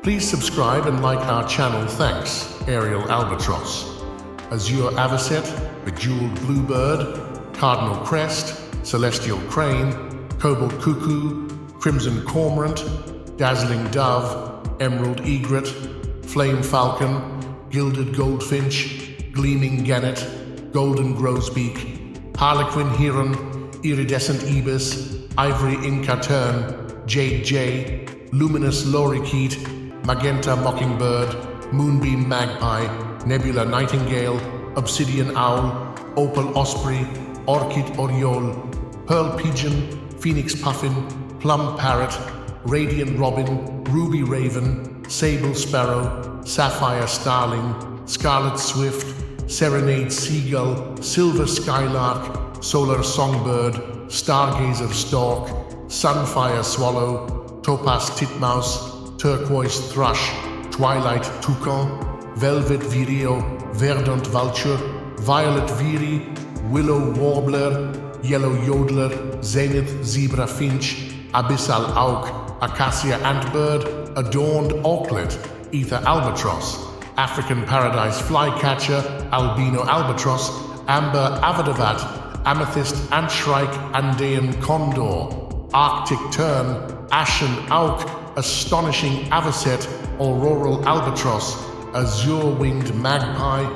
Please subscribe and like our channel. Thanks. Aerial albatross, azure avocet, bejeweled bluebird, cardinal crest, celestial crane, cobalt cuckoo, crimson cormorant, dazzling dove, emerald egret, flame falcon, gilded goldfinch, gleaming gannet, golden grosbeak, harlequin heron, iridescent ibis, ivory inca tern, jade jay, luminous lorikeet, magenta mockingbird, moonbeam magpie, nebula nightingale, obsidian owl, opal osprey, orchid oriole, pearl pigeon, phoenix puffin, plum parrot, radiant robin, ruby raven, sable sparrow, sapphire starling, scarlet swift, serenade seagull, silver skylark, solar songbird, stargazer stork, sunfire swallow, topaz titmouse, turquoise thrush, twilight toucan, velvet vireo, verdant vulture, violet veery, willow warbler, yellow yodeler, zenith zebra finch, abyssal auk, acacia antbird, adorned auklet, ether albatross, African paradise flycatcher, albino albatross, amber avadavat, amethyst antshrike, Andean condor, arctic tern, ashen auk, astonishing avocet, auroral albatross, azure-winged magpie,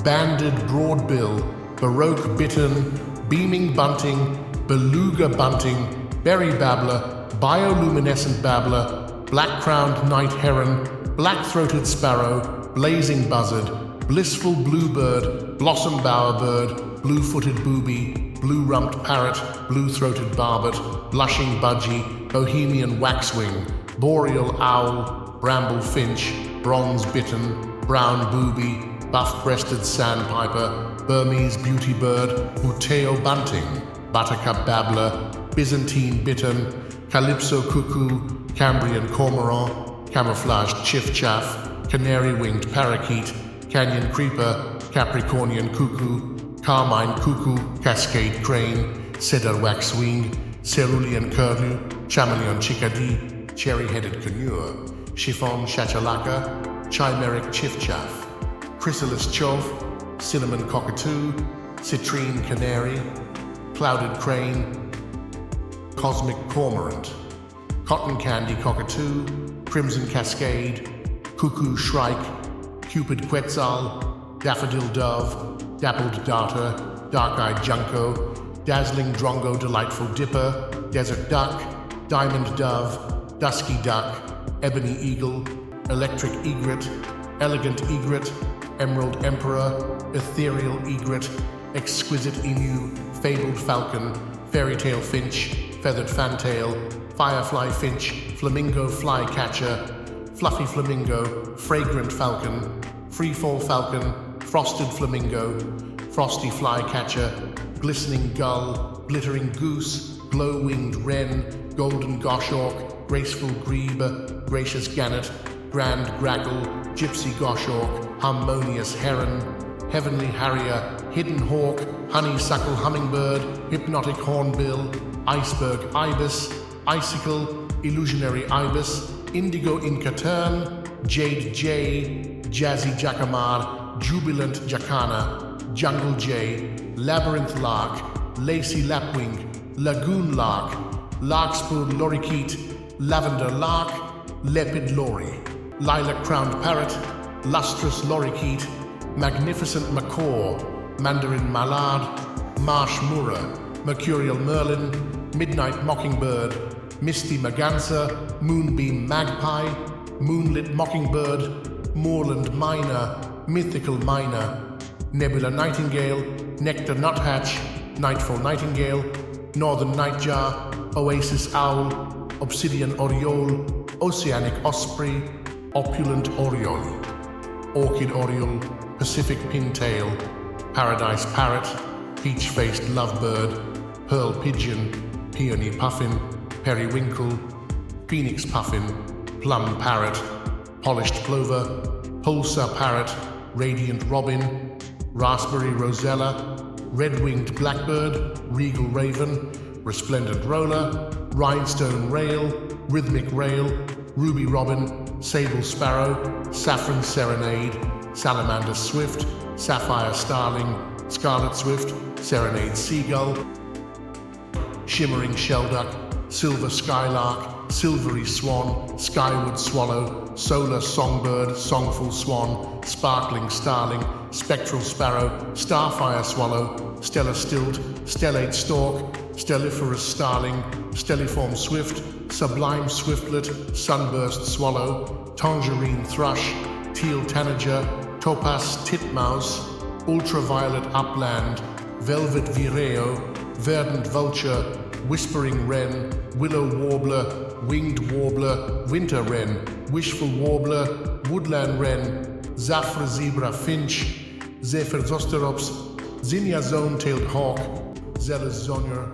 banded broadbill, baroque bittern, beaming bunting, beluga bunting, berry babbler, bioluminescent babbler, black-crowned night heron, black-throated sparrow, blazing buzzard, blissful bluebird, blossom bowerbird, blue-footed booby, blue-rumped parrot, blue-throated barbet, blushing budgie, bohemian waxwing, boreal owl, bramble finch, bronze bittern, brown booby, buff-breasted sandpiper, Burmese beauty bird, buteo bunting, buttercup babbler, Byzantine bittern, calypso cuckoo, Cambrian cormorant, camouflaged chiffchaff, canary-winged parakeet, canyon creeper, Capricornian cuckoo, carmine cuckoo, cascade crane, cedar waxwing, cerulean curlew, chameleon chickadee, cherry-headed conure, chiffon chachalaka, chimeric chiffchaff, chrysalis chove, cinnamon cockatoo, citrine canary, clouded crane, cosmic cormorant, cotton candy cockatoo, crimson cascade, cuckoo shrike, cupid quetzal, daffodil dove, dappled darter, dark-eyed junco, dazzling drongo delightful dipper, desert duck, diamond dove, dusky duck, ebony eagle, electric egret, elegant egret, emerald emperor, ethereal egret, exquisite emu, fabled falcon, fairy tale finch, feathered fantail, firefly finch, flamingo flycatcher, fluffy flamingo, fragrant falcon, freefall falcon, frosted flamingo, frosty flycatcher, glistening gull, glittering goose, glow-winged wren, golden goshawk, graceful grebe, gracious gannet, grand grackle, gypsy goshawk, harmonious heron, heavenly harrier, hidden hawk, honeysuckle hummingbird, hypnotic hornbill, iceberg ibis, icicle, illusionary ibis, indigo inca tern, jade jay, jazzy jacamar, jubilant jacana, jungle jay, labyrinth lark, lacy lapwing, lagoon lark, larkspur lorikeet, lavender lark, leopard lory, lilac-crowned parrot, lustrous lorikeet, magnificent macaw, mandarin mallard, marsh murra, mercurial merlin, midnight mockingbird, misty merganser, moonbeam magpie, moonlit mockingbird, moorland myna, mythical myna, nebula nightingale, nectar nuthatch, nightfall nightingale, northern nightjar, oasis owl, obsidian oriole, oceanic osprey, opulent oriole, orchid oriole, Pacific pintail, paradise parrot, peach-faced lovebird, pearl pigeon, peony puffin, periwinkle, phoenix puffin, plum parrot, polished plover, pulsar parrot, radiant robin, raspberry rosella, red-winged blackbird, regal raven, resplendent roller, rhinestone rail, rhythmic rail, ruby robin, sable sparrow, saffron serenade, salamander swift, sapphire starling, scarlet swift, serenade seagull, shimmering shelduck, silver skylark, silvery swan, skyward swallow, solar songbird, songful swan, sparkling starling, spectral sparrow, starfire swallow, stellar stilt, stellate stork, stelliferous starling, stelliform swift, sublime swiftlet, sunburst swallow, tangerine thrush, teal tanager, topaz titmouse, ultraviolet upland, velvet vireo, verdant vulture, whispering wren, willow warbler, winged warbler, winter wren, wishful warbler, woodland wren, zafra zebra finch, zephyr zosterops, zinnia zone-tailed hawk, zealous zonier,